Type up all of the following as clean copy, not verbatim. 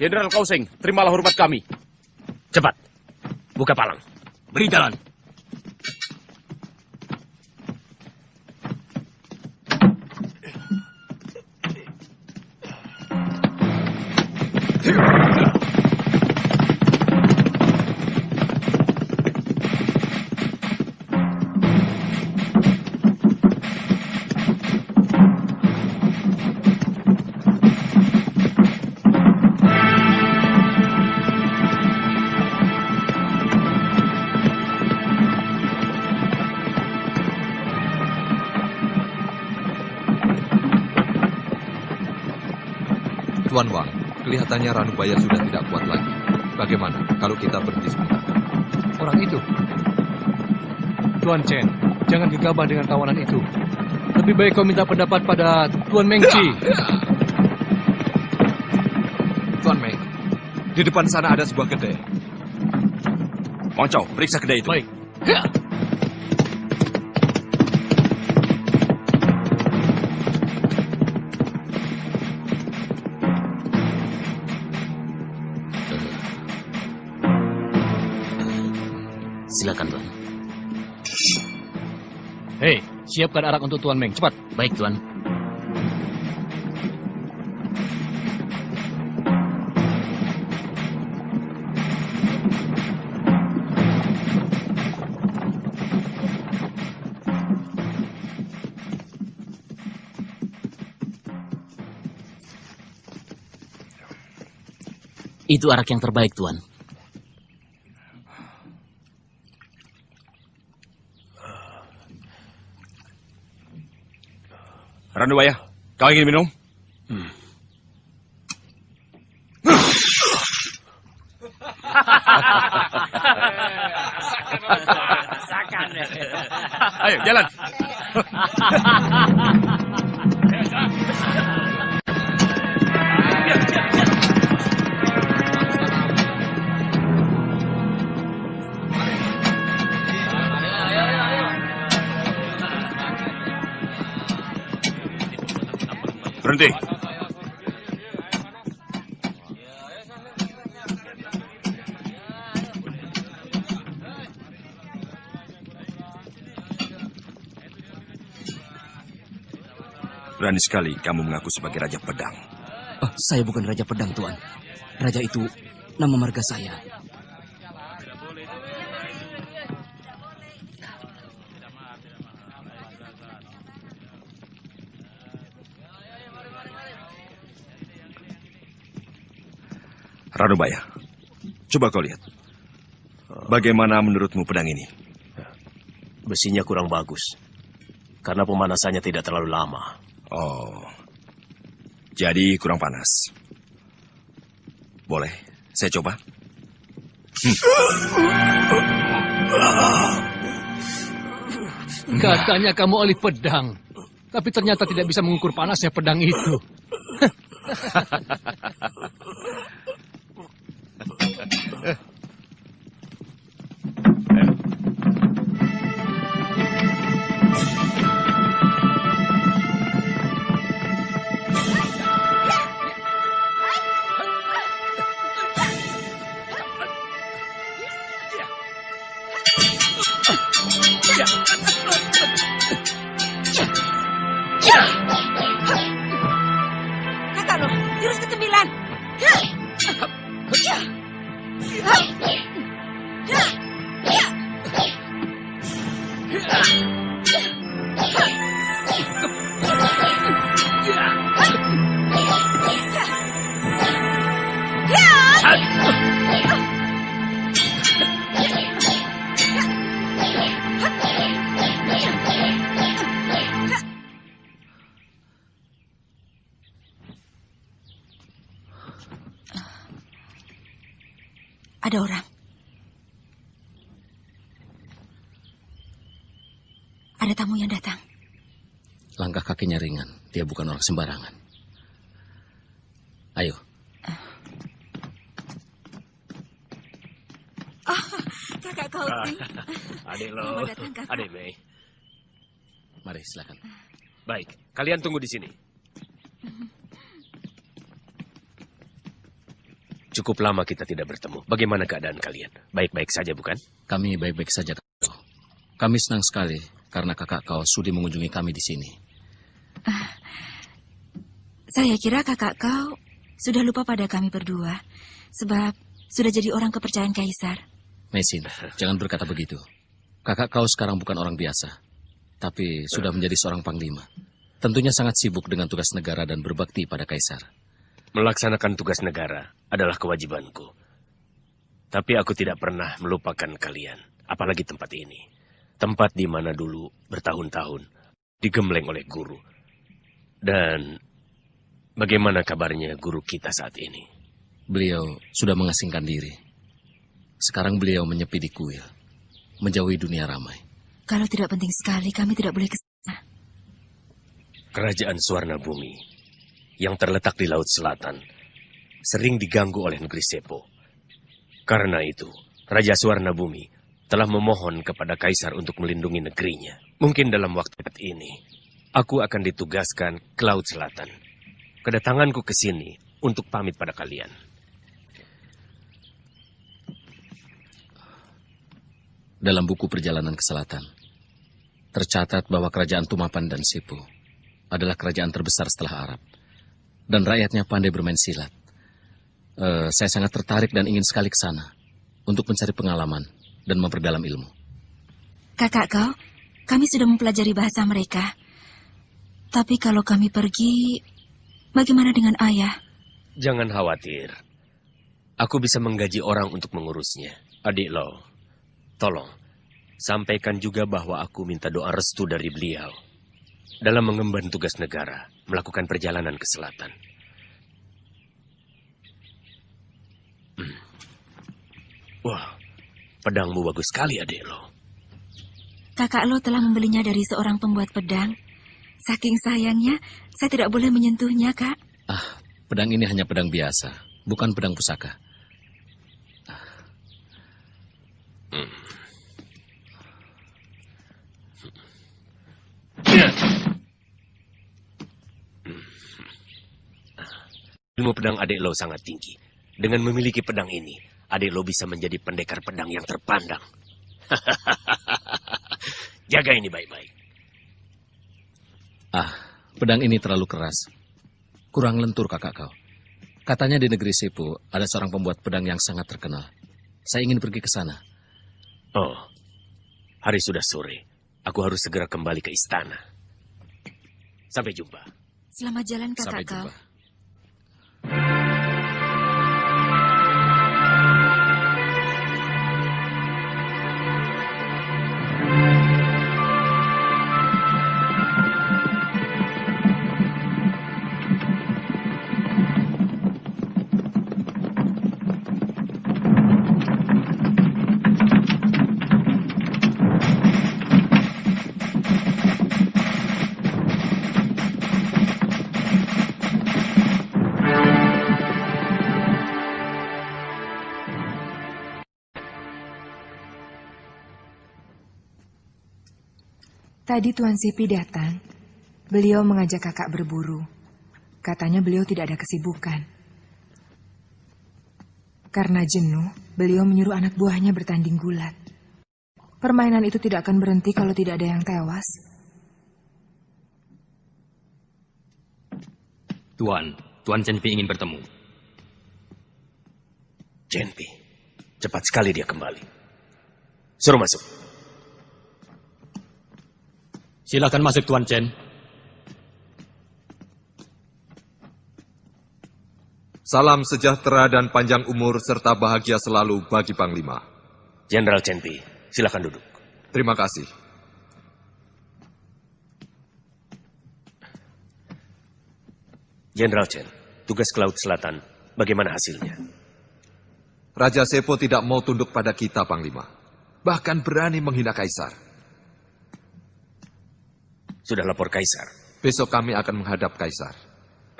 Jenderal Kauseng, terimalah hormat kami. Cepat, buka palang. Beri jalan. Tuan Wang, kelihatannya Ranubaya sudah tidak kuat lagi. Bagaimana kalau kita berhenti sebentar? Orang itu? Tuan Chen, jangan gegabah dengan tawanan itu. Lebih baik kau minta pendapat pada Tuan Mengci. Tuan Meng, di depan sana ada sebuah kedai. Wang Chao, periksa kedai itu. Baik. Silakan, Tuan. Hei, siapkan arak untuk Tuan Meng, cepat. Baik, Tuan. Itu arak yang terbaik, Tuan. Ranubaya, kau ingin minum? Ayo, jalan. Berhenti. Berani sekali kamu mengaku sebagai Raja Pedang. Oh, saya bukan Raja Pedang, Tuan. Raja itu nama marga saya. Ranubaya, coba kau lihat. Bagaimana menurutmu pedang ini? Besinya kurang bagus, karena pemanasannya tidak terlalu lama. Oh, jadi kurang panas. Boleh, saya coba. Katanya kamu ahli pedang, tapi ternyata tidak bisa mengukur panasnya pedang itu. Kakak, jurus ke-9. Ada orang. Ada tamu yang datang. Langkah kakinya ringan. Dia bukan orang sembarangan. Ayo. Oh, kakak Kausing. Adik lo. Selamat datang, kakak. Adik Mei. Mari, silakan. Baik, kalian tunggu di sini. Cukup lama kita tidak bertemu. Bagaimana keadaan kalian? Baik-baik saja, bukan? Kami baik-baik saja, kakak kau. Kami senang sekali karena kakak kau sudi mengunjungi kami di sini. Saya kira kakak kau sudah lupa pada kami berdua. Sebab sudah jadi orang kepercayaan Kaisar. Mesin, jangan berkata begitu. Kakak kau sekarang bukan orang biasa, tapi sudah menjadi seorang panglima. Tentunya sangat sibuk dengan tugas negara dan berbakti pada Kaisar. Melaksanakan tugas negara adalah kewajibanku. Tapi aku tidak pernah melupakan kalian, apalagi tempat ini. Tempat di mana dulu bertahun-tahun digembleng oleh guru. Dan bagaimana kabarnya guru kita saat ini? Beliau sudah mengasingkan diri. Sekarang beliau menyepi di kuil, menjauhi dunia ramai. Kalau tidak penting sekali, kami tidak boleh ke sana. Kerajaan Suwarna Bumi yang terletak di Laut Selatan sering diganggu oleh negeri Sepo. Karena itu, Raja Suwarna Bumi telah memohon kepada Kaisar untuk melindungi negerinya. Mungkin dalam waktu dekat ini, aku akan ditugaskan ke Laut Selatan. Kedatanganku ke sini untuk pamit pada kalian. Dalam buku perjalanan ke selatan, tercatat bahwa kerajaan Tumapan dan Sepo adalah kerajaan terbesar setelah Arab. Dan rakyatnya pandai bermain silat. Saya sangat tertarik dan ingin sekali ke sana untuk mencari pengalaman dan memperdalam ilmu. Kakak kau, kami sudah mempelajari bahasa mereka. Tapi kalau kami pergi, bagaimana dengan ayah? Jangan khawatir. Aku bisa menggaji orang untuk mengurusnya. Adik Lo, tolong, sampaikan juga bahwa aku minta doa restu dari beliau dalam mengemban tugas negara, melakukan perjalanan ke selatan. Wah, pedangmu bagus sekali, adik Lo. Kakak lo telah membelinya dari seorang pembuat pedang. Saking sayangnya, saya tidak boleh menyentuhnya, Kak. Pedang ini hanya pedang biasa, bukan pedang pusaka. Ilmu pedang adik Lo sangat tinggi. Dengan memiliki pedang ini, adik Lo bisa menjadi pendekar pedang yang terpandang. Jaga ini baik-baik. Pedang ini terlalu keras. Kurang lentur, kakak kau. Katanya di negeri Sepo ada seorang pembuat pedang yang sangat terkenal. Saya ingin pergi ke sana. Oh, hari sudah sore. Aku harus segera kembali ke istana. Sampai jumpa. Selamat jalan, kakak Sampai kau. jumpa. Tadi Tuan Sipi datang. Beliau mengajak kakak berburu. Katanya beliau tidak ada kesibukan. Karena jenuh, beliau menyuruh anak buahnya bertanding gulat. Permainan itu tidak akan berhenti kalau tidak ada yang tewas. Tuan Cenpi ingin bertemu. Cenpi, cepat sekali dia kembali. Suruh masuk. Silakan masuk, Tuan Chen. Salam sejahtera dan panjang umur serta bahagia selalu bagi Panglima. Jenderal Cenpi, silakan duduk. Terima kasih. Jenderal Chen, tugas ke Laut Selatan, bagaimana hasilnya? Raja Sepo tidak mau tunduk pada kita, Panglima. Bahkan berani menghina Kaisar. Sudah lapor Kaisar. Besok kami akan menghadap Kaisar.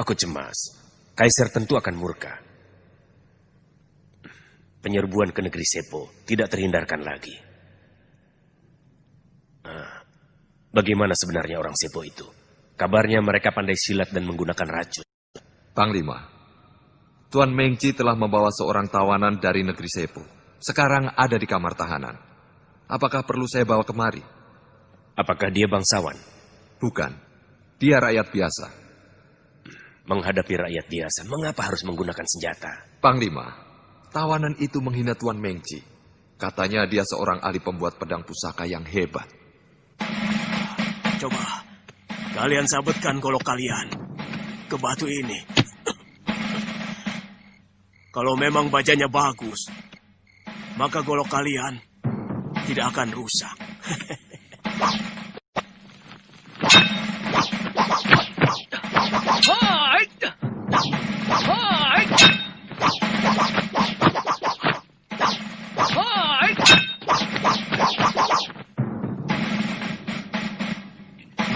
Aku cemas. Kaisar tentu akan murka. Penyerbuan ke negeri Sepo tidak terhindarkan lagi. Bagaimana sebenarnya orang Sepo itu? Kabarnya mereka pandai silat dan menggunakan racun. Panglima, Tuan Mengci telah membawa seorang tawanan dari negeri Sepo. Sekarang ada di kamar tahanan. Apakah perlu saya bawa kemari? Apakah dia bangsawan? Bukan. Dia rakyat biasa. Menghadapi rakyat biasa, mengapa harus menggunakan senjata? Panglima, tawanan itu menghina Tuan Mengci. Katanya dia seorang ahli pembuat pedang pusaka yang hebat. Coba, kalian sabetkan golok kalian ke batu ini. Kalau memang bajanya bagus, maka golok kalian tidak akan rusak.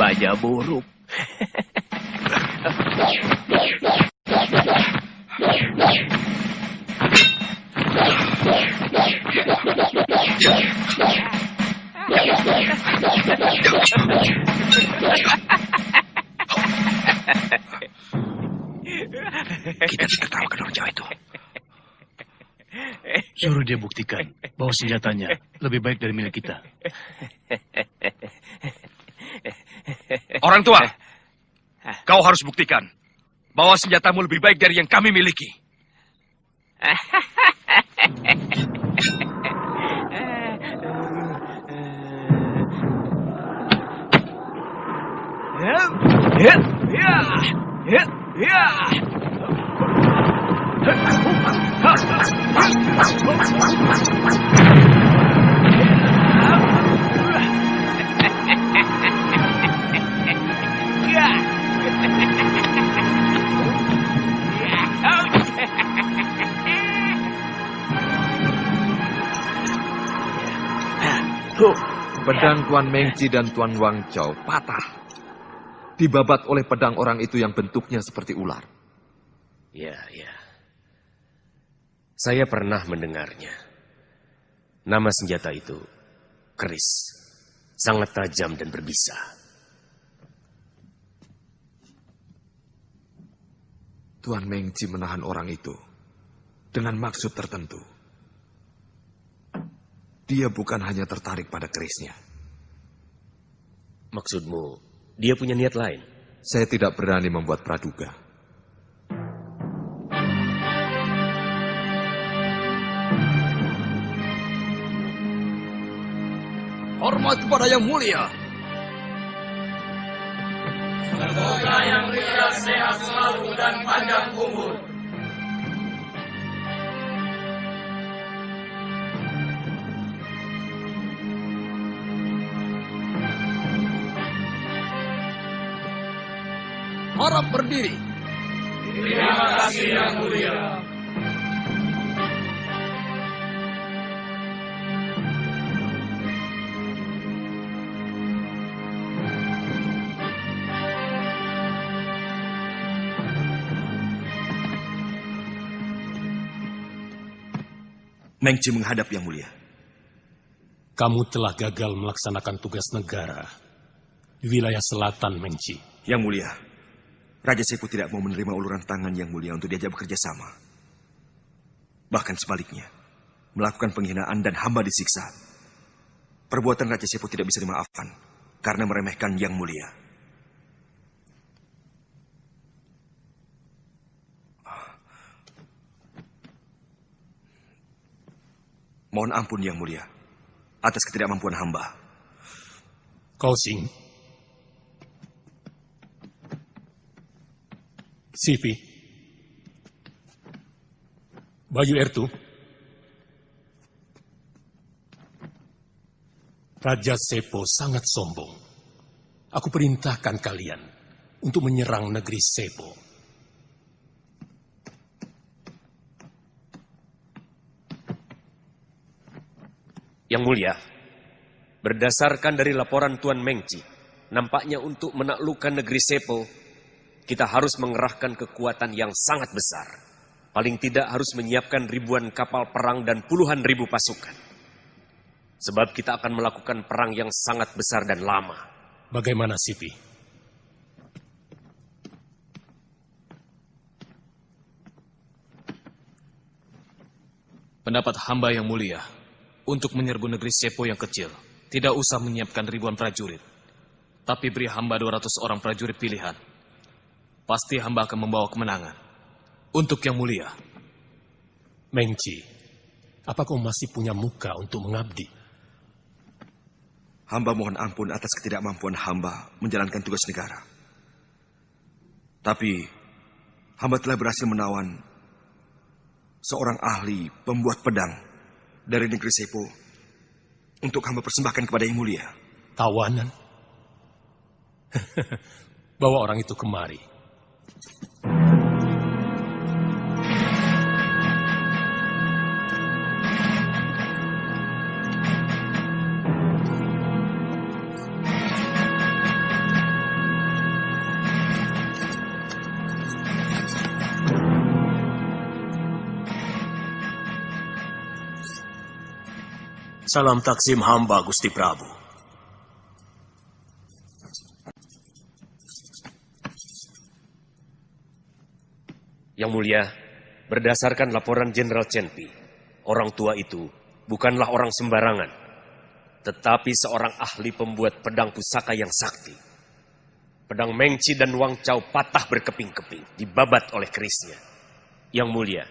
Baja buruk. Kita ditertawakan orang Jawa itu. Suruh dia buktikan bahwa senjatanya lebih baik dari milik kita. Orang tua, kau harus buktikan bahwa senjatamu lebih baik dari yang kami miliki. Pedang Tuan Mengci dan Tuan Wang Chao patah. Dibabat oleh pedang orang itu yang bentuknya seperti ular. Ya. Saya pernah mendengarnya. Nama senjata itu keris. Sangat tajam dan berbisa. Tuan Mengci menahan orang itu dengan maksud tertentu. Dia bukan hanya tertarik pada kerisnya. Maksudmu, dia punya niat lain? Saya tidak berani membuat praduga. Hormat kepada yang mulia. Semoga yang mulia sehat selalu dan panjang umur. Harap berdiri. Terima kasih yang mulia. Mengci menghadap yang mulia. Kamu telah gagal melaksanakan tugas negara di wilayah selatan Mengci. Yang mulia, Raja Sepo tidak mau menerima uluran tangan yang mulia untuk diajak bekerja sama. Bahkan sebaliknya, melakukan penghinaan dan hamba disiksa. Perbuatan Raja Sepo tidak bisa dimaafkan karena meremehkan yang mulia. Mohon ampun yang mulia atas ketidakmampuan hamba. Kau Sing. Sipi. Bayu Ertu. Raja Sepo sangat sombong. Aku perintahkan kalian untuk menyerang negeri Sepo. Yang mulia, berdasarkan dari laporan Tuan Mengci, nampaknya untuk menaklukkan negeri Sepo, kita harus mengerahkan kekuatan yang sangat besar. Paling tidak harus menyiapkan ribuan kapal perang dan puluhan ribu pasukan. Sebab kita akan melakukan perang yang sangat besar dan lama. Bagaimana, Sipi? Pendapat hamba yang mulia, untuk menyerbu negeri Sepo yang kecil, tidak usah menyiapkan ribuan prajurit. Tapi beri hamba 200 orang prajurit pilihan. Pasti hamba akan membawa kemenangan. Untuk yang mulia. Mengci, apa kau masih punya muka untuk mengabdi? Hamba mohon ampun atas ketidakmampuan hamba menjalankan tugas negara. Tapi, hamba telah berhasil menawan seorang ahli pembuat pedang dari negeri Sepo untuk hamba persembahkan kepada Yang Mulia. Tawanan? Bawa orang itu kemari. Salam taksim hamba, Gusti Prabu. Yang Mulia, berdasarkan laporan Jenderal Chenpi, orang tua itu bukanlah orang sembarangan, tetapi seorang ahli pembuat pedang pusaka yang sakti. Pedang Mengci dan Wang Chao patah berkeping-keping, dibabat oleh kerisnya. Yang Mulia,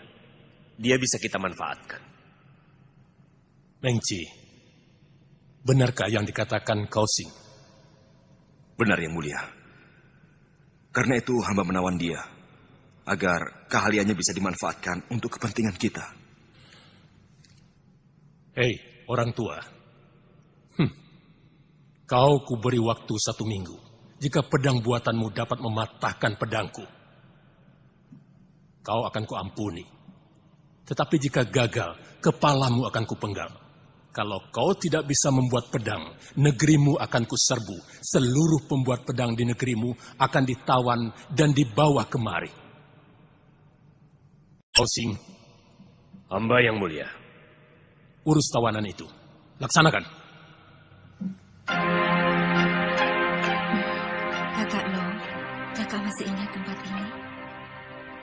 dia bisa kita manfaatkan. Mengci, benarkah yang dikatakan Kau Sing? Benar, Yang Mulia. Karena itu hamba menawan dia, agar keahliannya bisa dimanfaatkan untuk kepentingan kita. Hei, orang tua. Kau kuberi waktu 1 minggu. Jika pedang buatanmu dapat mematahkan pedangku, kau akan kuampuni. Tetapi jika gagal, kepalamu akan kupenggal. Kalau kau tidak bisa membuat pedang, negerimu akan kuserbu. Seluruh pembuat pedang di negerimu akan ditawan dan dibawa kemari. Kau Sing. Hamba Yang Mulia. Urus tawanan itu. Laksanakan. Kakak Lo, kakak masih ingat tempat ini?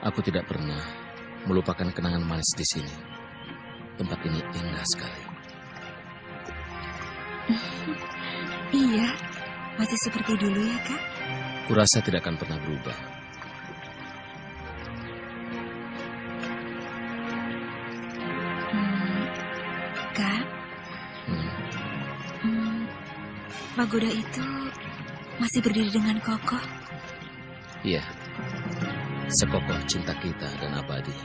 Aku tidak pernah melupakan kenangan manis di sini. Tempat ini indah sekali. Iya, masih seperti dulu ya, Kak? Kurasa tidak akan pernah berubah. Kak? Pagoda itu masih berdiri dengan kokoh. Iya, sekokoh cinta kita dan abadi.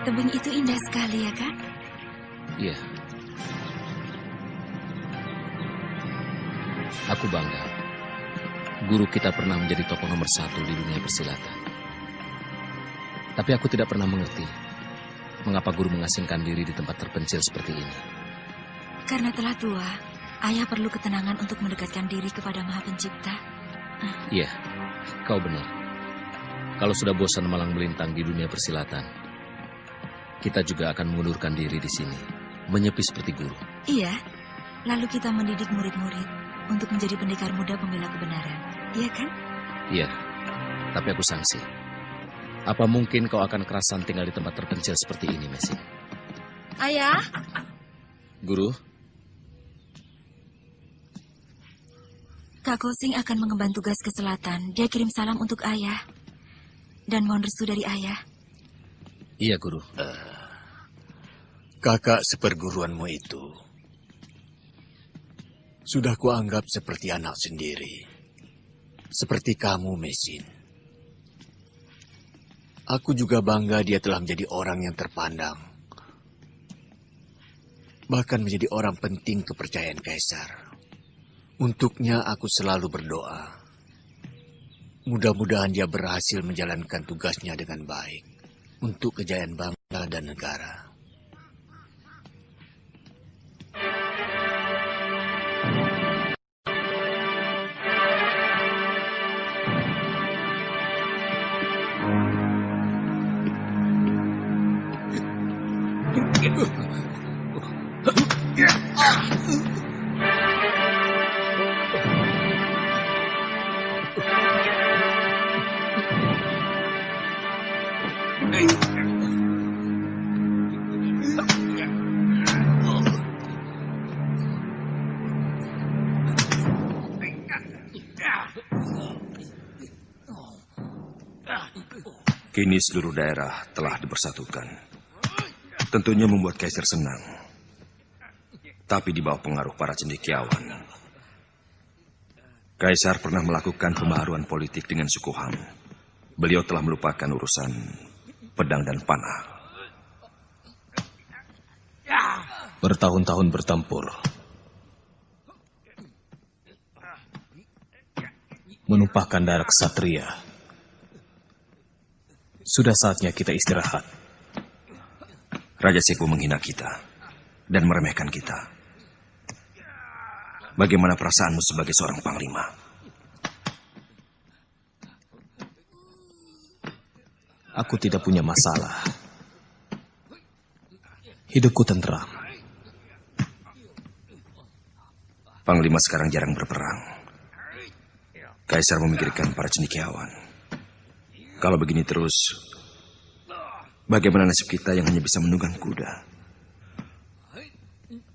Tebing itu indah sekali ya, Kak? Iya. Aku bangga. Guru kita pernah menjadi tokoh nomor 1 di dunia persilatan. Tapi aku tidak pernah mengerti mengapa guru mengasingkan diri di tempat terpencil seperti ini. Karena telah tua, ayah perlu ketenangan untuk mendekatkan diri kepada Maha Pencipta. Iya, kau benar. Kalau sudah bosan malang melintang di dunia persilatan, kita juga akan mengundurkan diri di sini, menyepi seperti guru. Iya, lalu kita mendidik murid-murid untuk menjadi pendekar muda pembela kebenaran. Iya kan? Iya, tapi aku sangsi. Apa mungkin kau akan kerasan tinggal di tempat terpencil seperti ini, Mesin? Ayah? Guru? Kak Kosing akan mengemban tugas ke selatan. Dia kirim salam untuk ayah. Dan mohon restu dari ayah. Iya, Guru. Kakak seperguruanmu itu sudah kuanggap seperti anak sendiri. Seperti kamu, Mesin. Aku juga bangga dia telah menjadi orang yang terpandang. Bahkan menjadi orang penting kepercayaan Kaisar. Untuknya aku selalu berdoa. Mudah-mudahan dia berhasil menjalankan tugasnya dengan baik. Untuk kejayaan bangsa dan negara. Kini seluruh daerah telah dipersatukan. Tentunya membuat Kaisar senang. Tapi di bawah pengaruh para cendekiawan. Kaisar pernah melakukan pembaharuan politik dengan suku Han. Beliau telah melupakan urusan pedang dan panah. Bertahun-tahun bertempur. Menumpahkan darah ksatria. Sudah saatnya kita istirahat. Raja Sepo menghina kita dan meremehkan kita. Bagaimana perasaanmu sebagai seorang panglima? Aku tidak punya masalah. Hidupku tentram. Panglima sekarang jarang berperang. Kaisar memikirkan para cendekiawan. Kalau begini terus, bagaimana nasib kita yang hanya bisa menunggang kuda?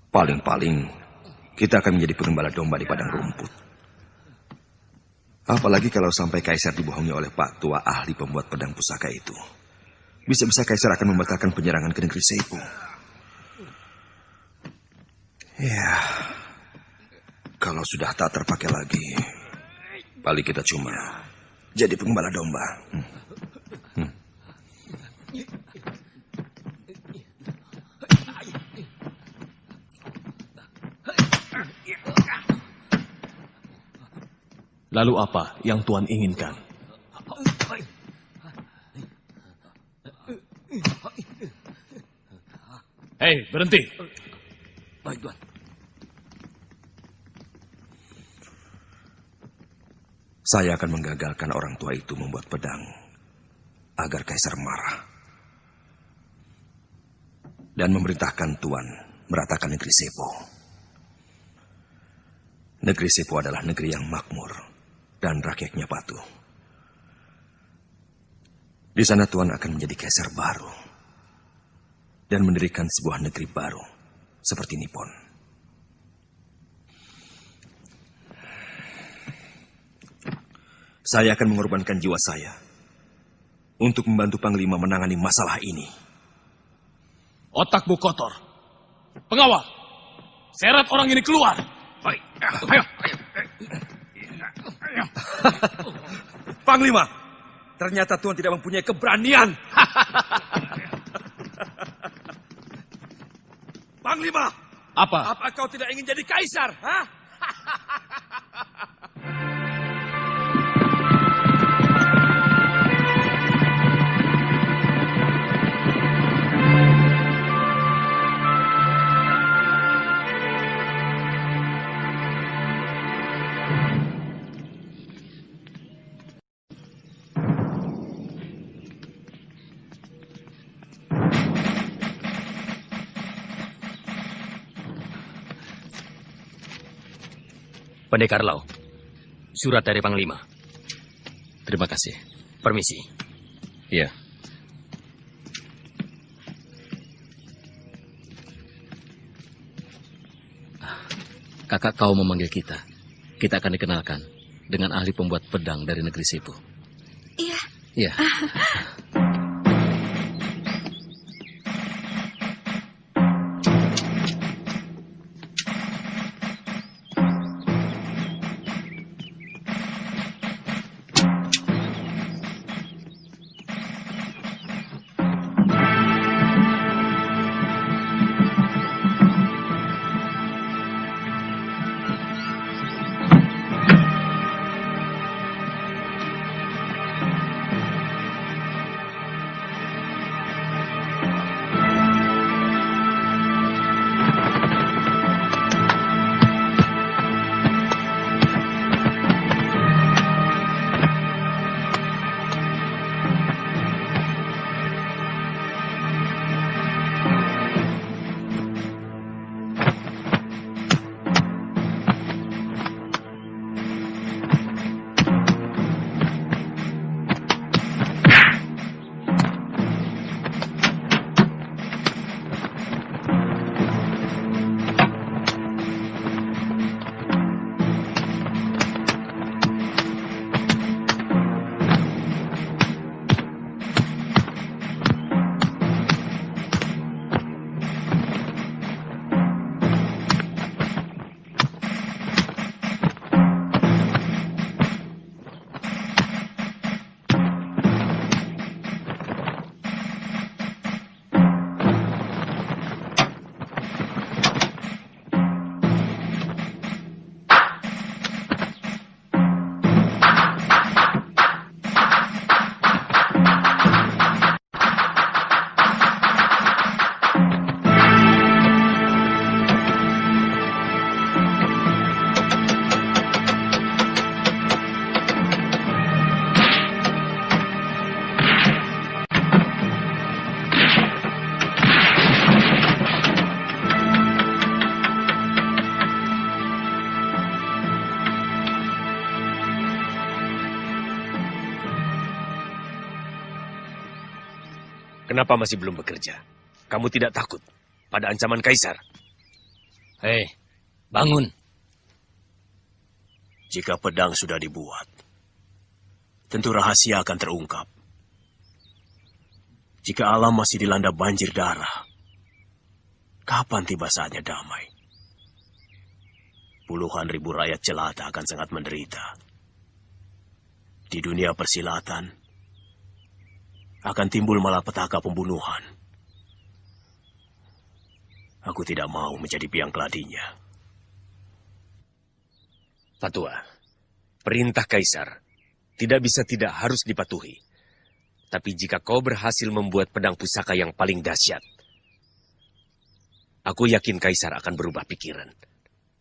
Paling-paling, kita akan menjadi pengembala domba di padang rumput. Apalagi kalau sampai Kaisar dibohongi oleh Pak Tua ahli pembuat pedang pusaka itu. Bisa-bisa Kaisar akan membatalkan penyerangan ke negeri Seipu. Ya, kalau sudah tak terpakai lagi, paling kita cuma jadi pengembala domba. Lalu apa yang Tuan inginkan? Hei, berhenti! Baik, Tuan. Saya akan menggagalkan orang tua itu membuat pedang agar Kaisar marah. Dan memerintahkan Tuan meratakan negeri Sepo. Negeri Sepo adalah negeri yang makmur dan rakyatnya patuh. Di sana Tuan akan menjadi Kaisar baru dan mendirikan sebuah negeri baru seperti Nippon. Saya akan mengorbankan jiwa saya untuk membantu Panglima menangani masalah ini. Otakmu kotor. Pengawal, seret orang ini keluar. Baik, ayo. Panglima, ternyata Tuan tidak mempunyai keberanian. Panglima, apa kau tidak ingin jadi kaisar? Hah? Pendekar Lau, surat dari Panglima. Terima kasih. Permisi. Iya. Kakak kau memanggil kita. Kita akan dikenalkan dengan ahli pembuat pedang dari negeri Sepo. Iya. Iya. Kenapa masih belum bekerja? Kamu tidak takut pada ancaman Kaisar? Hei, bangun. Jika pedang sudah dibuat, tentu rahasia akan terungkap. Jika alam masih dilanda banjir darah, kapan tiba saatnya damai? Puluhan ribu rakyat jelata akan sangat menderita. Di dunia persilatan, akan timbul malapetaka pembunuhan. Aku tidak mau menjadi biang keladinya. Fatua, perintah Kaisar tidak bisa tidak harus dipatuhi. Tapi jika kau berhasil membuat pedang pusaka yang paling dahsyat, aku yakin Kaisar akan berubah pikiran.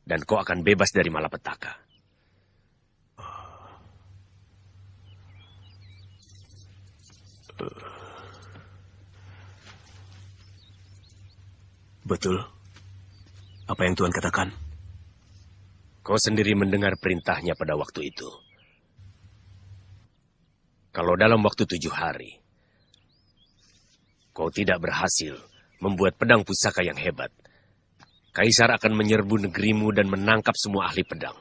Dan kau akan bebas dari malapetaka. Betul. Apa yang Tuan katakan? Kau sendiri mendengar perintahnya pada waktu itu. Kalau dalam waktu 7 hari, kau tidak berhasil membuat pedang pusaka yang hebat, Kaisar akan menyerbu negerimu dan menangkap semua ahli pedang.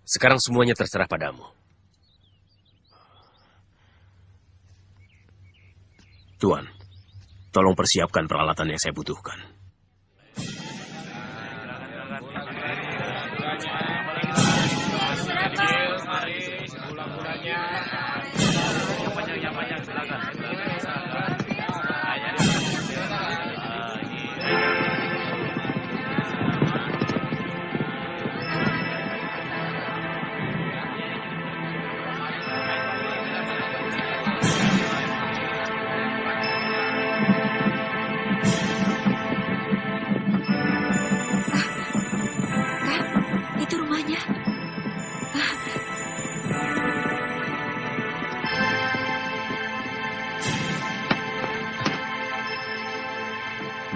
Sekarang semuanya terserah padamu. Tuan, tolong persiapkan peralatan yang saya butuhkan. Itu rumahnya.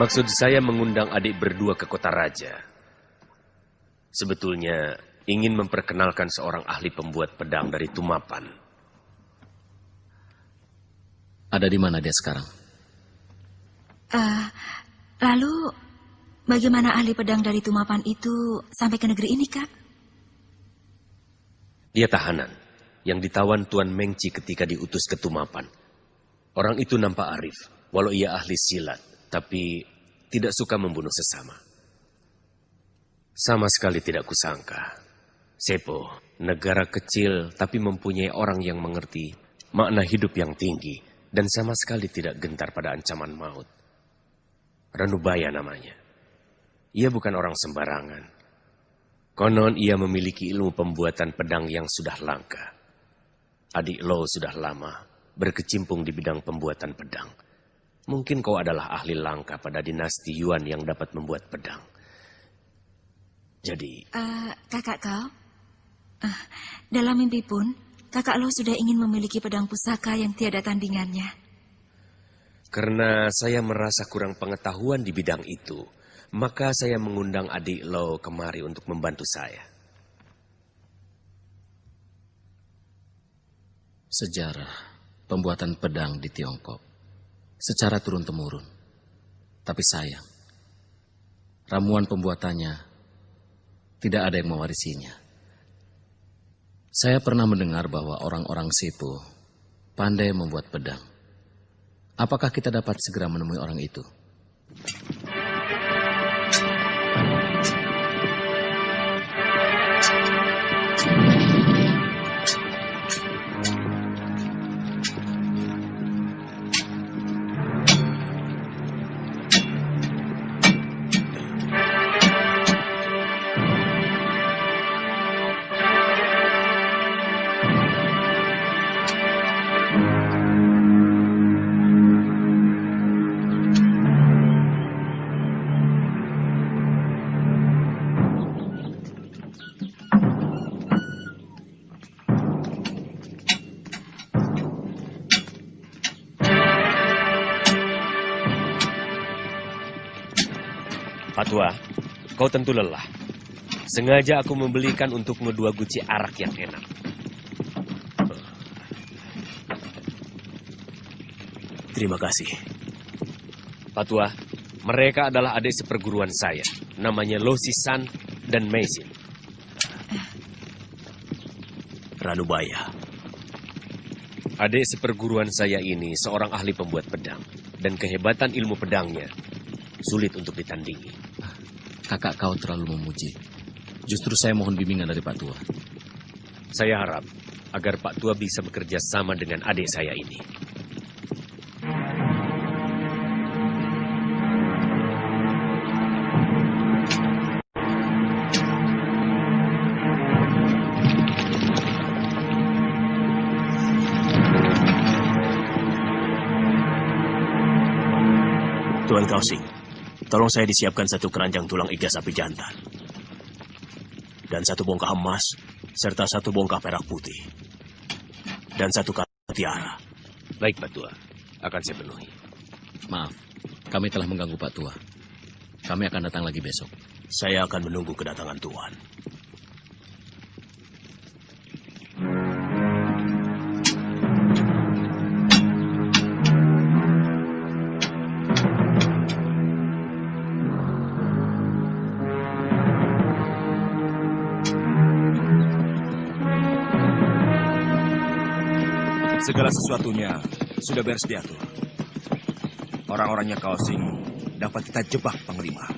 Maksud saya mengundang adik berdua ke kota raja. Sebetulnya ingin memperkenalkan seorang ahli pembuat pedang dari Tumapan. Ada di mana dia sekarang? Lalu bagaimana ahli pedang dari Tumapan itu sampai ke negeri ini, Kak? Dia tahanan yang ditawan Tuan Mengci ketika diutus ke Tumapan. Orang itu nampak arif, walau ia ahli silat, tapi tidak suka membunuh sesama. Sama sekali tidak kusangka. Sepo, negara kecil tapi mempunyai orang yang mengerti makna hidup yang tinggi dan sama sekali tidak gentar pada ancaman maut. Ranubaya namanya. Ia bukan orang sembarangan. Konon ia memiliki ilmu pembuatan pedang yang sudah langka. Adik Lo sudah lama berkecimpung di bidang pembuatan pedang. Mungkin kau adalah ahli langka pada dinasti Yuan yang dapat membuat pedang. Jadi... kakak kau? Dalam mimpi pun, kakak Lo sudah ingin memiliki pedang pusaka yang tiada tandingannya. Karena saya merasa kurang pengetahuan di bidang itu, maka saya mengundang adik Lo kemari untuk membantu saya. Sejarah pembuatan pedang di Tiongkok secara turun-temurun. Tapi sayang, ramuan pembuatannya tidak ada yang mewarisinya. Saya pernah mendengar bahwa orang-orang Sepo pandai membuat pedang. Apakah kita dapat segera menemui orang itu? Fatua, kau tentu lelah. Sengaja aku membelikan untukmu 2 guci arak yang enak. Terima kasih. Pak Tua, mereka adalah adik seperguruan saya. Namanya Lo Sisan dan Meisin. Ranubaya. Adik seperguruan saya ini seorang ahli pembuat pedang. Dan kehebatan ilmu pedangnya sulit untuk ditandingi. Kakak kau terlalu memuji. Justru saya mohon bimbingan dari Pak Tua. Saya harap agar Pak Tua bisa bekerja sama dengan adik saya ini. Tuan Kausing, tolong saya disiapkan satu keranjang tulang iga sapi jantan. Dan satu bongkah emas, serta satu bongkah perak putih. Dan satu tiara. Baik, Pak Tua. Akan saya penuhi. Maaf, kami telah mengganggu Pak Tua. Kami akan datang lagi besok. Saya akan menunggu kedatangan Tuan. Segala sesuatunya sudah beres diatur. Orang-orangnya Kausing dapat kita jebak, Panglima.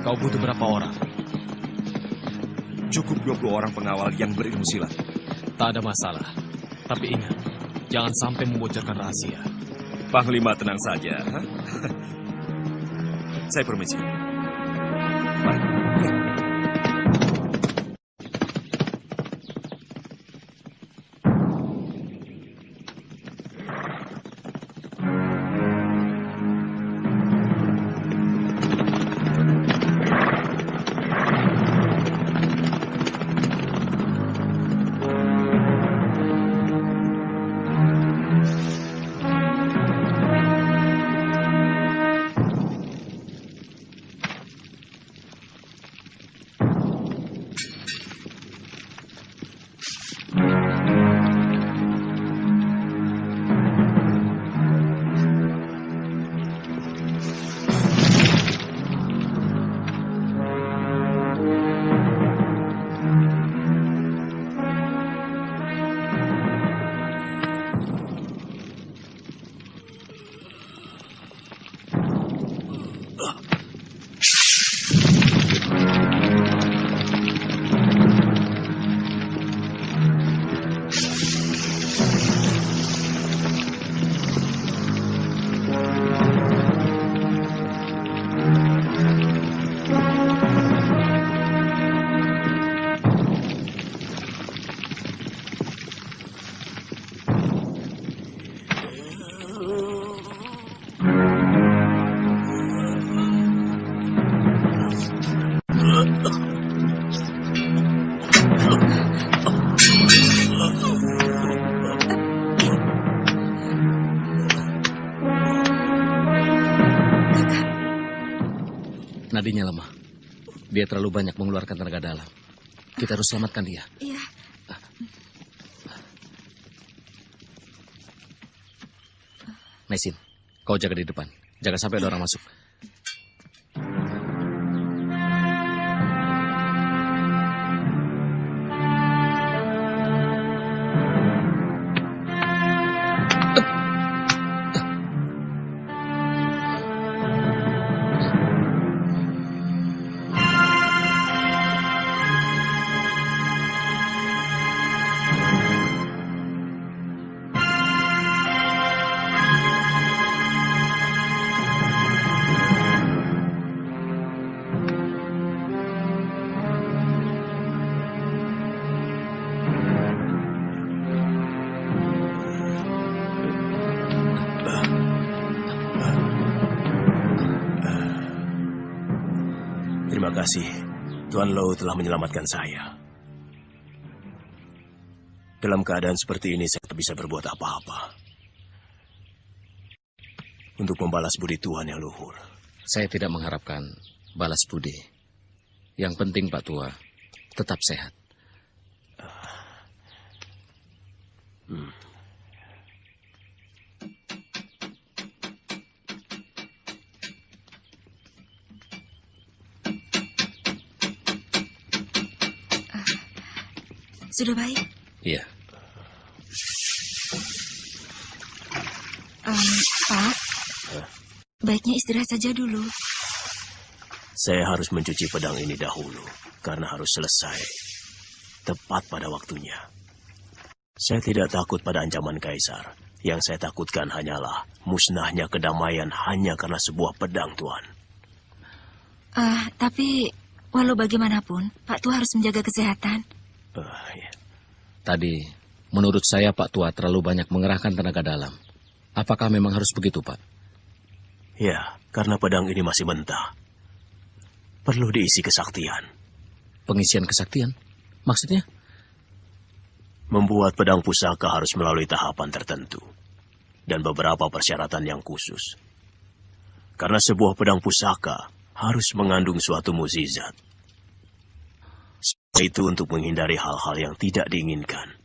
Kau butuh berapa orang? Cukup 20 orang pengawal yang berilmu silat. Tak ada masalah. Tapi ingat, jangan sampai membocorkan rahasia. Panglima tenang saja. Saya permisi. Baik. Nadinya lemah. Dia terlalu banyak mengeluarkan tenaga dalam. Kita harus selamatkan dia. Iya. Meisin, kau jaga di depan. Jangan sampai ada orang masuk. Terima kasih, Tuan Lo telah menyelamatkan saya. Dalam keadaan seperti ini, saya tak bisa berbuat apa-apa. Untuk membalas budi Tuhan yang luhur. Saya tidak mengharapkan balas budi. Yang penting, Pak Tua, tetap sehat. Sudah baik? Iya. Pak, baiknya istirahat saja dulu. Saya harus mencuci pedang ini dahulu, karena harus selesai tepat pada waktunya. Saya tidak takut pada ancaman Kaisar. Yang saya takutkan hanyalah musnahnya kedamaian hanya karena sebuah pedang, Tuan. Tapi walau bagaimanapun, Pak Tua harus menjaga kesehatan. Ya. Tadi, menurut saya Pak Tua terlalu banyak mengerahkan tenaga dalam. Apakah memang harus begitu, Pak? Ya, karena pedang ini masih mentah. Perlu diisi kesaktian. Pengisian kesaktian? Maksudnya? Membuat pedang pusaka harus melalui tahapan tertentu. Dan beberapa persyaratan yang khusus. Karena sebuah pedang pusaka harus mengandung suatu mukjizat. Itu untuk menghindari hal-hal yang tidak diinginkan.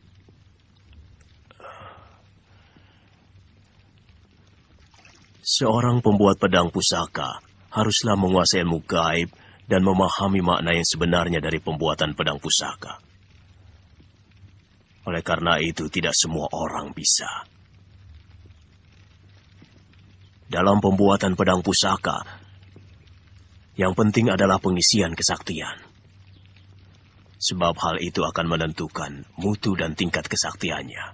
Seorang pembuat pedang pusaka haruslah menguasai ilmu gaib dan memahami makna yang sebenarnya dari pembuatan pedang pusaka. Oleh karena itu, tidak semua orang bisa. Dalam pembuatan pedang pusaka, yang penting adalah pengisian kesaktian. Sebab hal itu akan menentukan mutu dan tingkat kesaktiannya.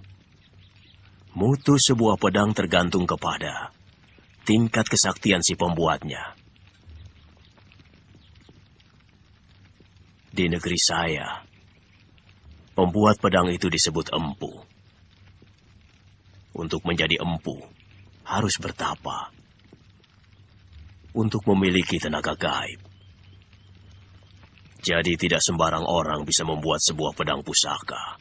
Mutu sebuah pedang tergantung kepada tingkat kesaktian si pembuatnya. Di negeri saya, pembuat pedang itu disebut empu. Untuk menjadi empu, harus bertapa. Untuk memiliki tenaga gaib. Jadi tidak sembarang orang bisa membuat sebuah pedang pusaka.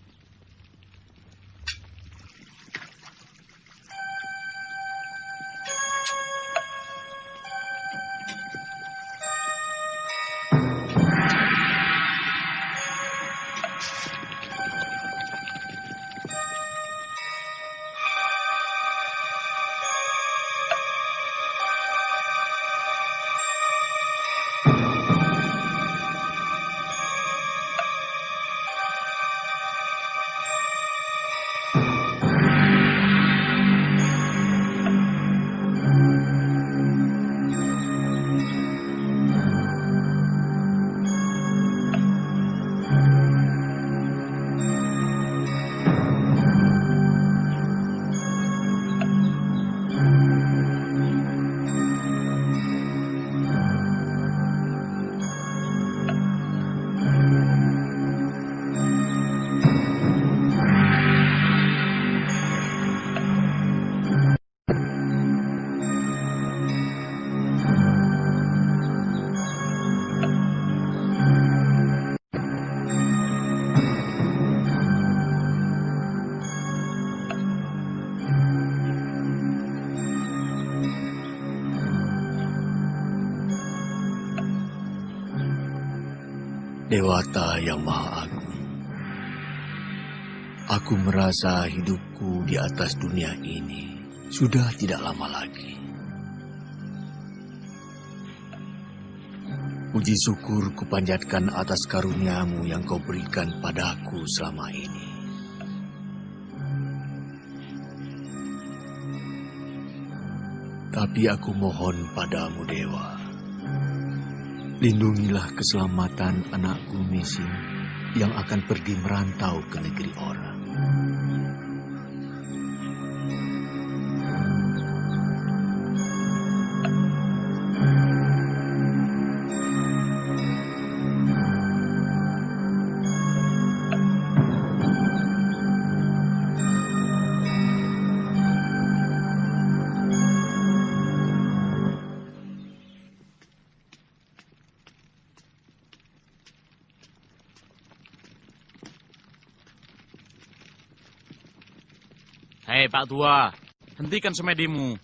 Dewata yang Maha Agung, aku merasa hidupku di atas dunia ini sudah tidak lama lagi. Puji syukur kupanjatkan atas karuniamu yang kau berikan padaku selama ini. Tapi aku mohon padamu, Dewa. Lindungilah keselamatan anakku Mesin yang akan pergi merantau ke negeri orang. Hei Pak Tua, hentikan semedimu.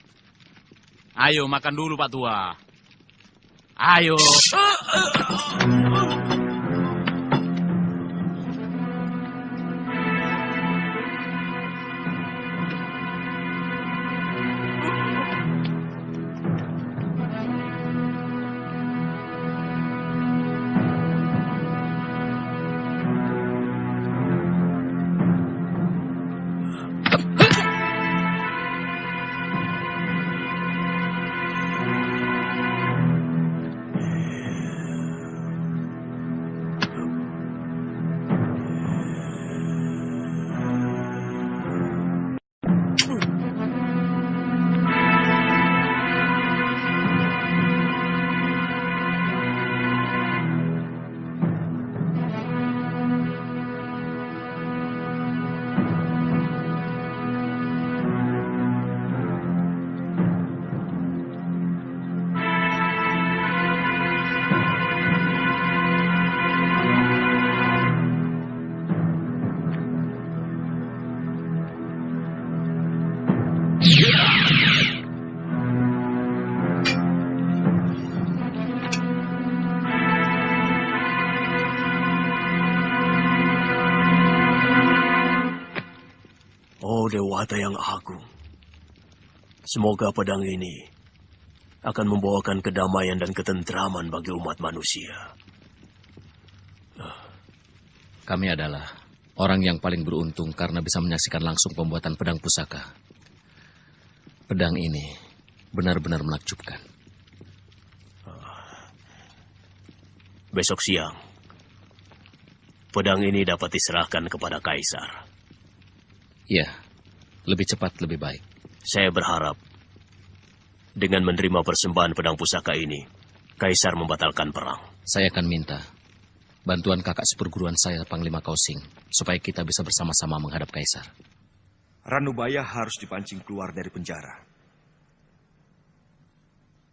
Ayo makan dulu Pak Tua. Ayo. Oh Dewata yang agung, semoga pedang ini akan membawakan kedamaian dan ketentraman bagi umat manusia. Kami adalah orang yang paling beruntung karena bisa menyaksikan langsung pembuatan pedang pusaka. Pedang ini benar-benar menakjubkan. Besok siang, pedang ini dapat diserahkan kepada Kaisar. Ya, lebih cepat lebih baik. Saya berharap dengan menerima persembahan pedang pusaka ini, Kaisar membatalkan perang. Saya akan minta bantuan kakak seperguruan saya, Panglima Kausing, supaya kita bisa bersama-sama menghadap Kaisar. Ranubaya harus dipancing keluar dari penjara.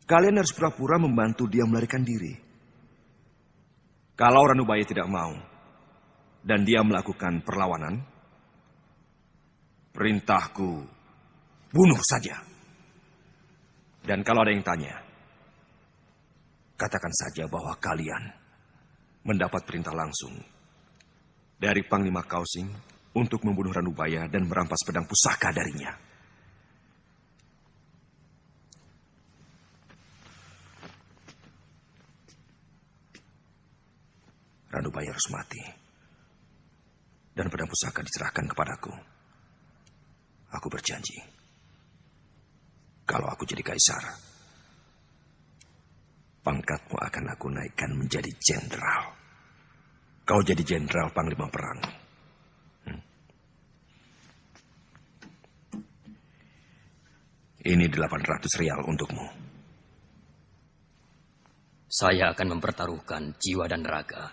Kalian harus pura-pura membantu dia melarikan diri. Kalau Ranubaya tidak mau, dan dia melakukan perlawanan, perintahku, bunuh saja. Dan kalau ada yang tanya, katakan saja bahwa kalian mendapat perintah langsung dari Panglima Kausing untuk membunuh Ranubaya dan merampas pedang pusaka darinya. Ranubaya harus mati dan pedang pusaka diserahkan kepadaku. Aku berjanji, kalau aku jadi kaisar, pangkatmu akan aku naikkan menjadi jenderal. Kau jadi jenderal panglima perang. Ini 800 rial untukmu. Saya akan mempertaruhkan jiwa dan raga.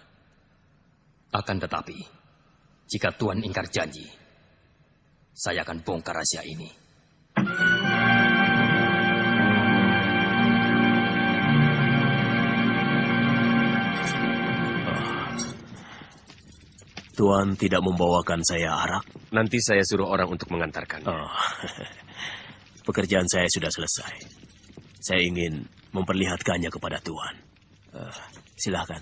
Akan tetapi, jika Tuan ingkar janji, saya akan bongkar rahasia ini. Tuan tidak membawakan saya arak? Nanti saya suruh orang untuk mengantarkan. Pekerjaan saya sudah selesai. Saya ingin memperlihatkannya kepada Tuan. Silakan.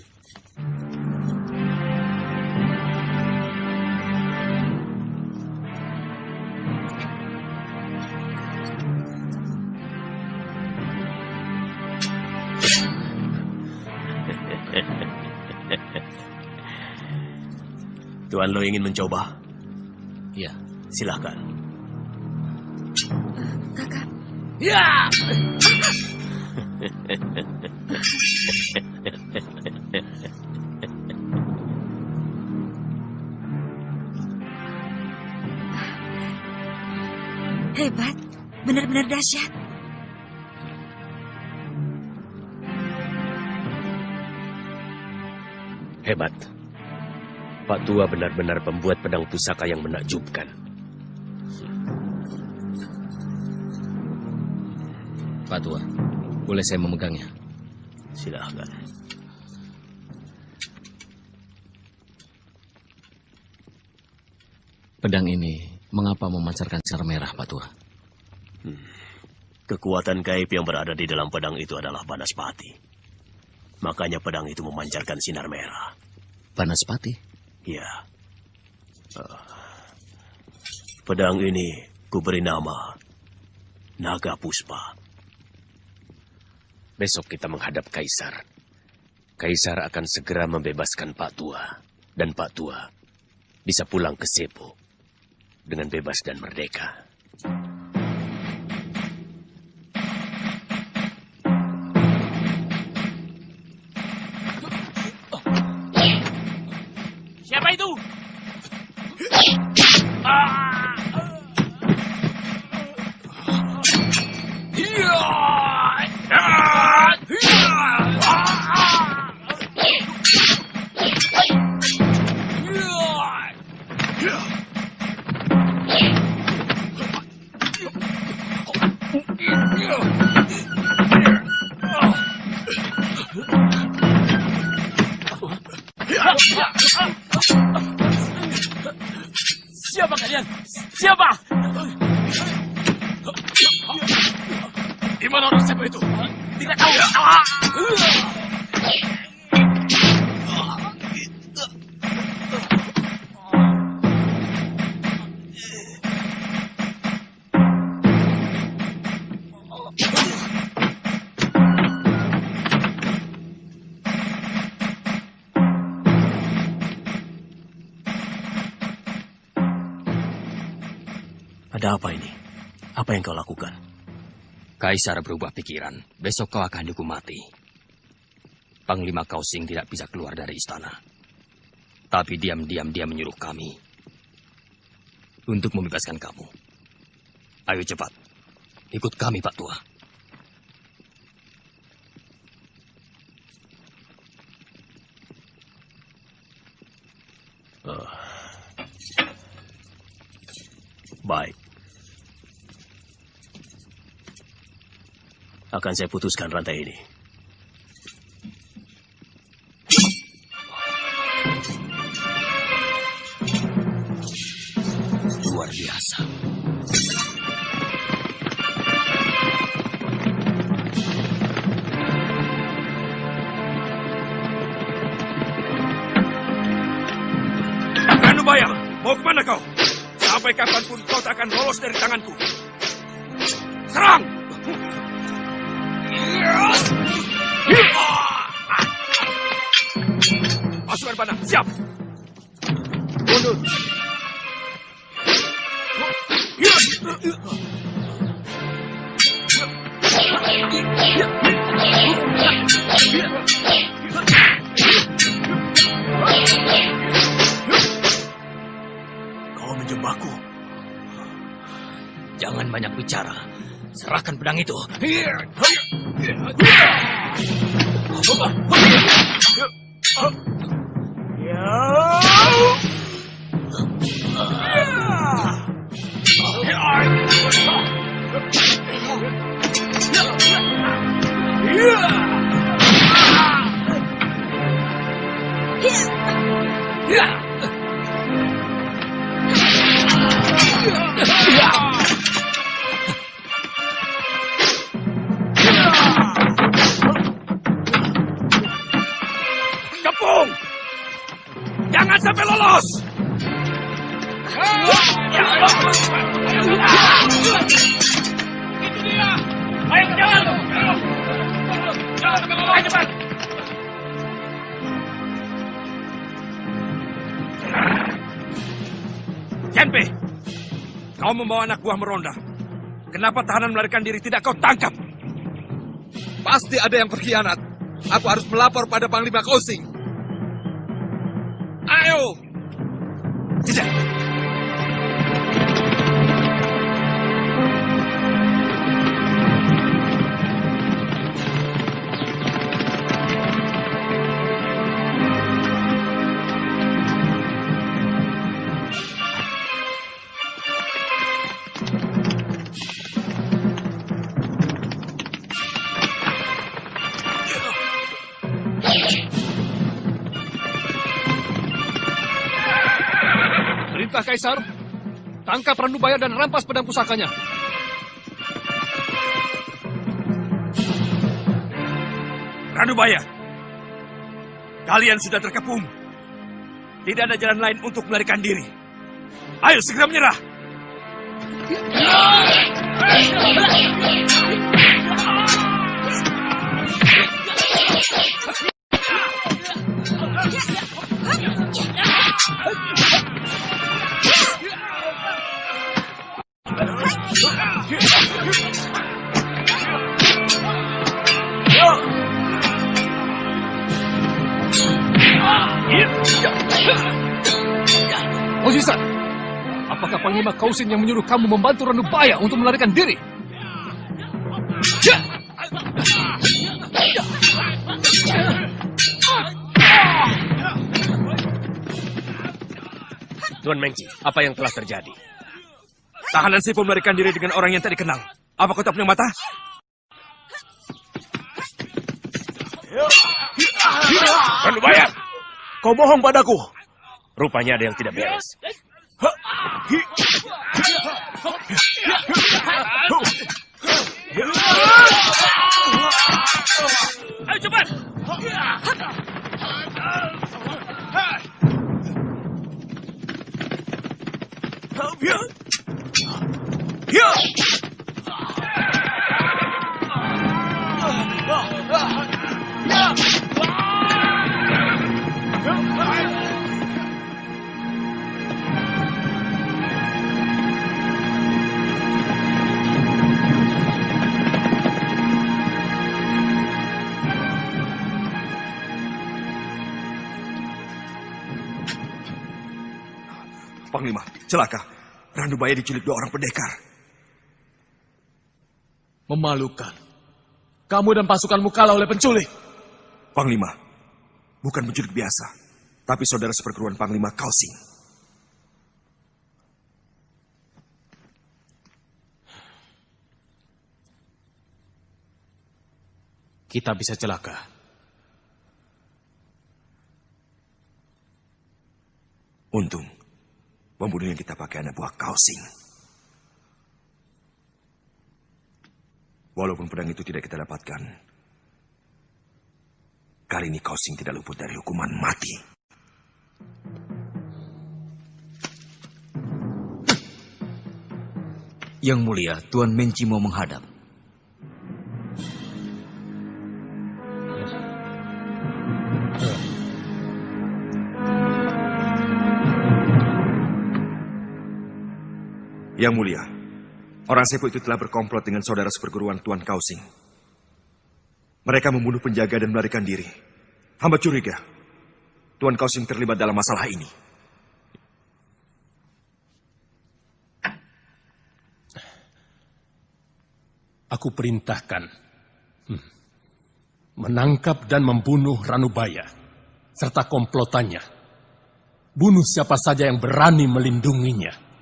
Tuan Lo ingin mencoba? Ya. Silakan. Kakak. Ya! Hebat, benar-benar dahsyat. Hebat. Pak Tua benar-benar pembuat pedang pusaka yang menakjubkan. Pak Tua, boleh saya memegangnya? Silakan. Pedang ini mengapa memancarkan sinar merah, Pak Tua? Kekuatan gaib yang berada di dalam pedang itu adalah Banaspati. Makanya pedang itu memancarkan sinar merah. Banaspati? Ya. Pedang ini kuberi nama Naga Puspa. Besok kita menghadap Kaisar. Kaisar akan segera membebaskan Pak Tua. Dan Pak Tua bisa pulang ke Sepo dengan bebas dan merdeka. Siapa itu? Siapa kalian? Siapa? Di mana orang Sepo itu? Tidak tahu. Ada apa ini? Apa yang kau lakukan? Kaisar berubah pikiran. Besok kau akan dihukum mati. Panglima Kausing tidak bisa keluar dari istana. Tapi diam-diam dia menyuruh kami untuk membebaskan kamu. Ayo cepat. Ikut kami, Pak Tua. Baik. Akan saya putuskan rantai ini. Luar biasa. Ranubaya, mau kemana kau? Sampai kapanpun kau tak akan lolos dari tanganku. Serang! Pasukan panah, siap! Mundur! Kau menjebakku. Jangan banyak bicara. Serahkan pedang itu. Kepung! Jangan sampai lolos! Itu dia. Ayo jalan. Ayo cepat. Genpe, kau membawa anak buah meronda. Kenapa tahanan melarikan diri tidak kau tangkap? Pasti ada yang berkhianat. Aku harus melapor pada Panglima Kausing. Ayo! Tidak. Perintah Kaisar, tangkap Ranubaya dan rampas pedang pusakanya. Ranubaya, kalian sudah terkepung. Tidak ada jalan lain untuk melarikan diri. Ayo segera menyerah. Ozisa, apakah Panglima Kausin yang menyuruh kamu membantu Ranubaya untuk melarikan diri? Tuan Mengci, apa yang telah terjadi? Tahanan Sipo melarikan diri dengan orang yang tak dikenal. Apa kau tak punya mata? Ranubaya, kau bohong padaku. Rupanya ada yang tidak beres. Panglima, celaka. Ranubaya diculik 2 orang pendekar. Memalukan. Kamu dan pasukanmu kalah oleh penculik. Panglima, bukan penculik biasa, tapi saudara seperguruan Panglima Kausing. Kita bisa celaka. Untung, pembunuh yang kita pakai anak buah Kausing. Walaupun pedang itu tidak kita dapatkan, kali ini Kausing tidak luput dari hukuman mati. Yang mulia, Tuan Mengci mau menghadap. Yang mulia, orang Sepo itu telah berkomplot dengan saudara seperguruan Tuan Kausing. Mereka membunuh penjaga dan melarikan diri. Hamba curiga, Tuan Kausing terlibat dalam masalah ini. Aku perintahkan menangkap dan membunuh Ranubaya serta komplotannya. Bunuh siapa saja yang berani melindunginya.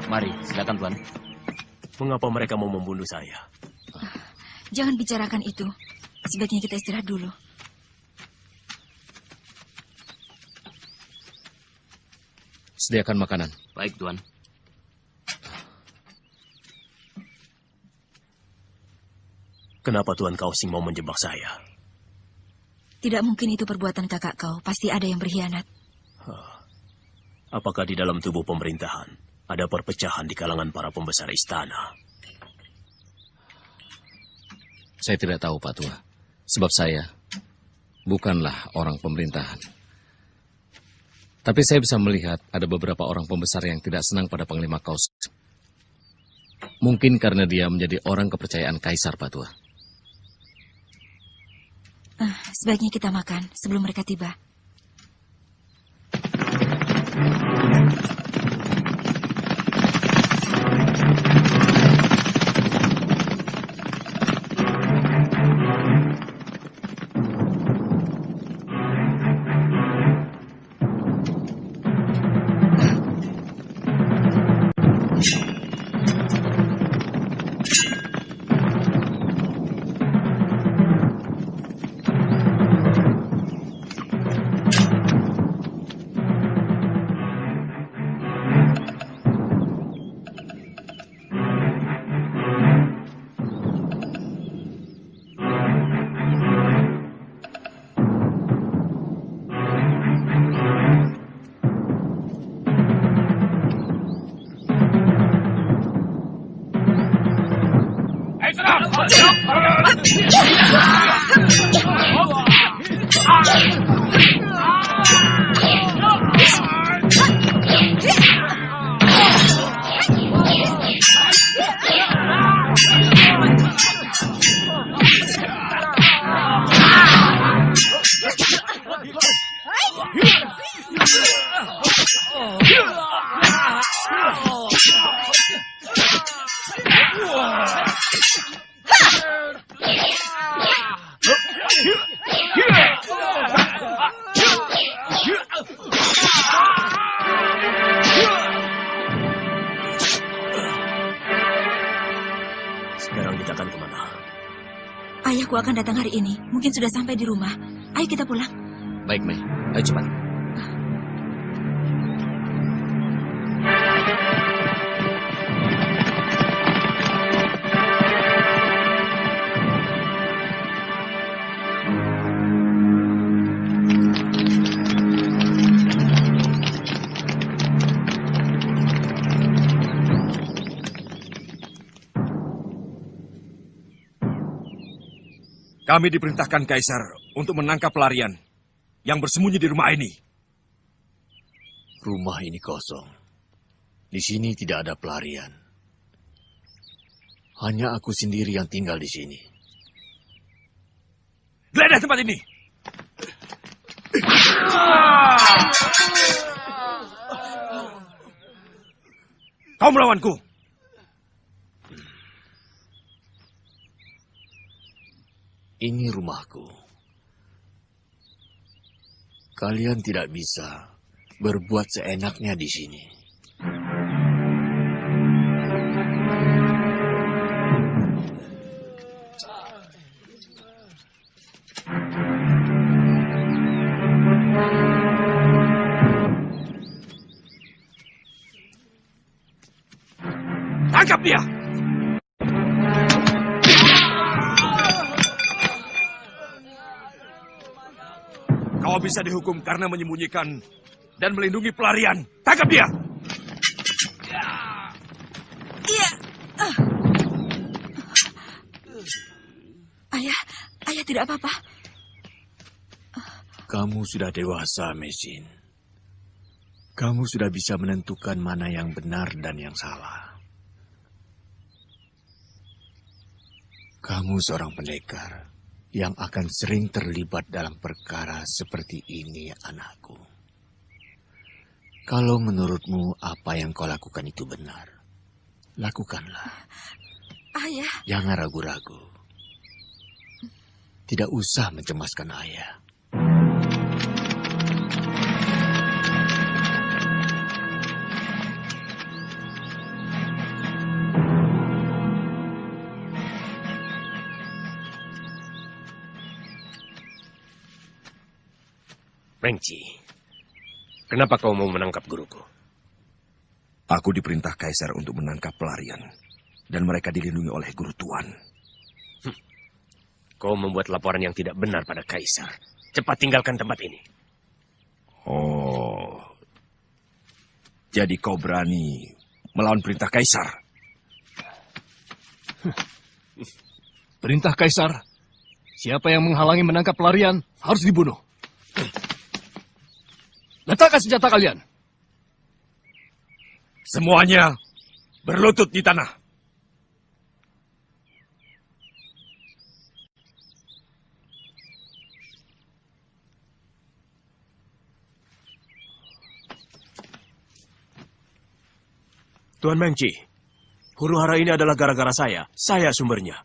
Mari, silakan Tuan. Mengapa mereka mau membunuh saya? Jangan bicarakan itu. Sebaiknya kita istirahat dulu. Sediakan makanan. Baik, Tuan. Kenapa Tuan Kausing mau menjebak saya? Tidak mungkin itu perbuatan kakak kau. Pasti ada yang berkhianat. Apakah di dalam tubuh pemerintahan ada perpecahan di kalangan para pembesar istana? Saya tidak tahu, Pak Tua. Sebab saya bukanlah orang pemerintahan. Tapi saya bisa melihat ada beberapa orang pembesar yang tidak senang pada Panglima Kausing. Mungkin karena dia menjadi orang kepercayaan Kaisar, Pak Tua. Sebaiknya kita makan sebelum mereka tiba. Sekarang kita akan kemana? Ayahku akan datang hari ini. Mungkin sudah sampai di rumah. Ayo kita pulang. Baik, Mei. Ayo cepat. Kami diperintahkan Kaisar untuk menangkap pelarian yang bersembunyi di rumah ini. Rumah ini kosong. Di sini tidak ada pelarian. Hanya aku sendiri yang tinggal di sini. Geledah tempat ini! Kau melawanku! Ini rumahku. Kalian tidak bisa berbuat seenaknya di sini. Tangkap dia! Kau bisa dihukum karena menyembunyikan dan melindungi pelarian. Tangkap dia! Iya. Ayah tidak apa-apa. Kamu sudah dewasa, Mesin. Kamu sudah bisa menentukan mana yang benar dan yang salah. Kamu seorang pendekar yang akan sering terlibat dalam perkara seperti ini, anakku. Kalau menurutmu apa yang kau lakukan itu benar, lakukanlah. Ayah. Jangan ragu-ragu. Tidak usah mencemaskan ayah. Mengci, kenapa kau mau menangkap guruku? Aku diperintah Kaisar untuk menangkap pelarian. Dan mereka dilindungi oleh guru tuan. Kau membuat laporan yang tidak benar pada Kaisar. Cepat tinggalkan tempat ini. Oh, jadi kau berani melawan perintah Kaisar? Perintah Kaisar, siapa yang menghalangi menangkap pelarian harus dibunuh. Letakkan senjata kalian. Semuanya berlutut di tanah. Tuan Mengci, huru-hara ini adalah gara-gara saya. Saya sumbernya.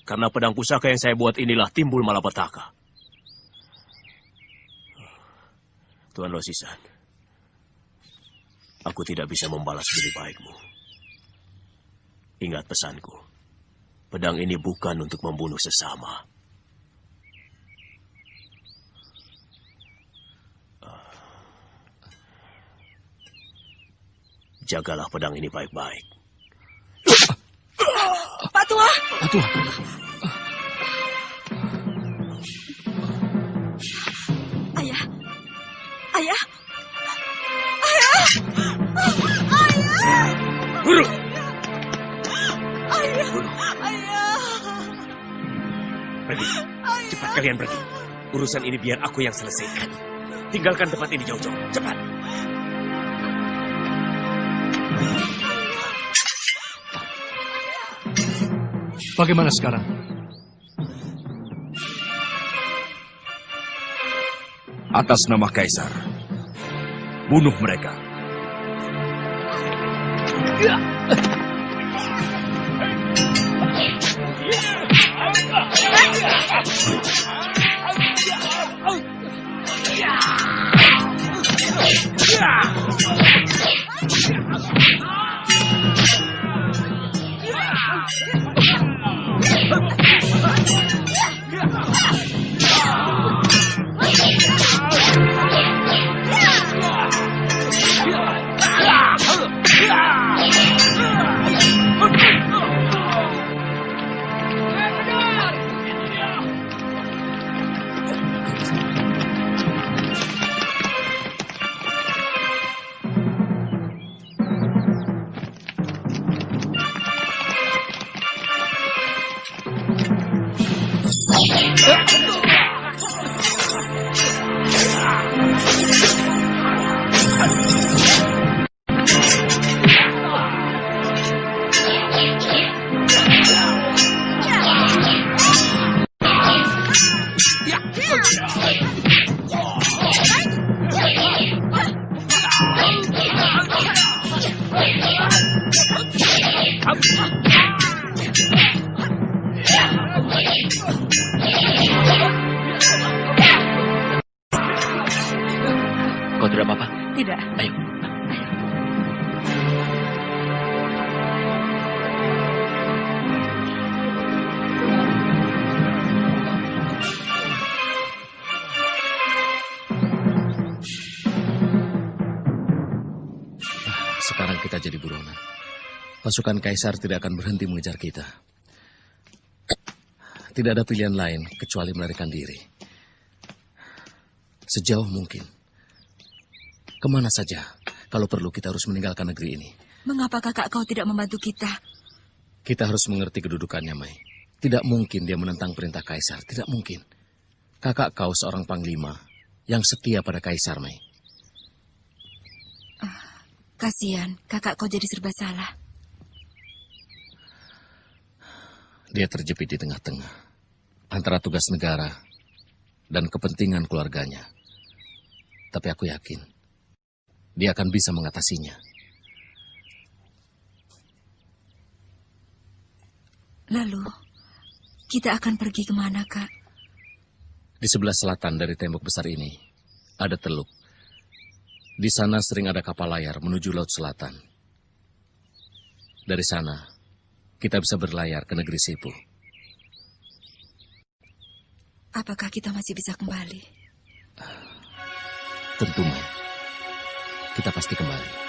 Karena pedang pusaka yang saya buat inilah timbul malapetaka. Tuan Losisan, aku tidak bisa membalas budi baikmu. Ingat pesanku, pedang ini bukan untuk membunuh sesama. Jagalah pedang ini baik-baik. Pak Tua! Pak Tua! Ayah! Ayah! Ayah! Ayah! Guru! Ayah! Ayah! Pergi. Cepat kalian pergi. Urusan ini biar aku yang selesaikan. Tinggalkan tempat ini jauh-jauh. Cepat. Bagaimana sekarang? Atas nama Kaisar, bunuh mereka. Pasukan Kaisar tidak akan berhenti mengejar kita. Tidak ada pilihan lain kecuali melarikan diri. Sejauh mungkin. Kemana saja, kalau perlu kita harus meninggalkan negeri ini. Mengapa kakak kau tidak membantu kita? Kita harus mengerti kedudukannya, Mai. Tidak mungkin dia menentang perintah Kaisar. Tidak mungkin. Kakak kau seorang panglima yang setia pada Kaisar, Mai. Kasihan, kakak kau jadi serba salah. Dia terjepit di tengah-tengah antara tugas negara dan kepentingan keluarganya. Tapi aku yakin dia akan bisa mengatasinya. Lalu, kita akan pergi kemana, Kak? Di sebelah selatan dari tembok besar ini ada teluk. Di sana sering ada kapal layar menuju Laut Selatan. Dari sana, kita bisa berlayar ke negeri Sipu. Apakah kita masih bisa kembali? Tentu, Mai. Kita pasti kembali.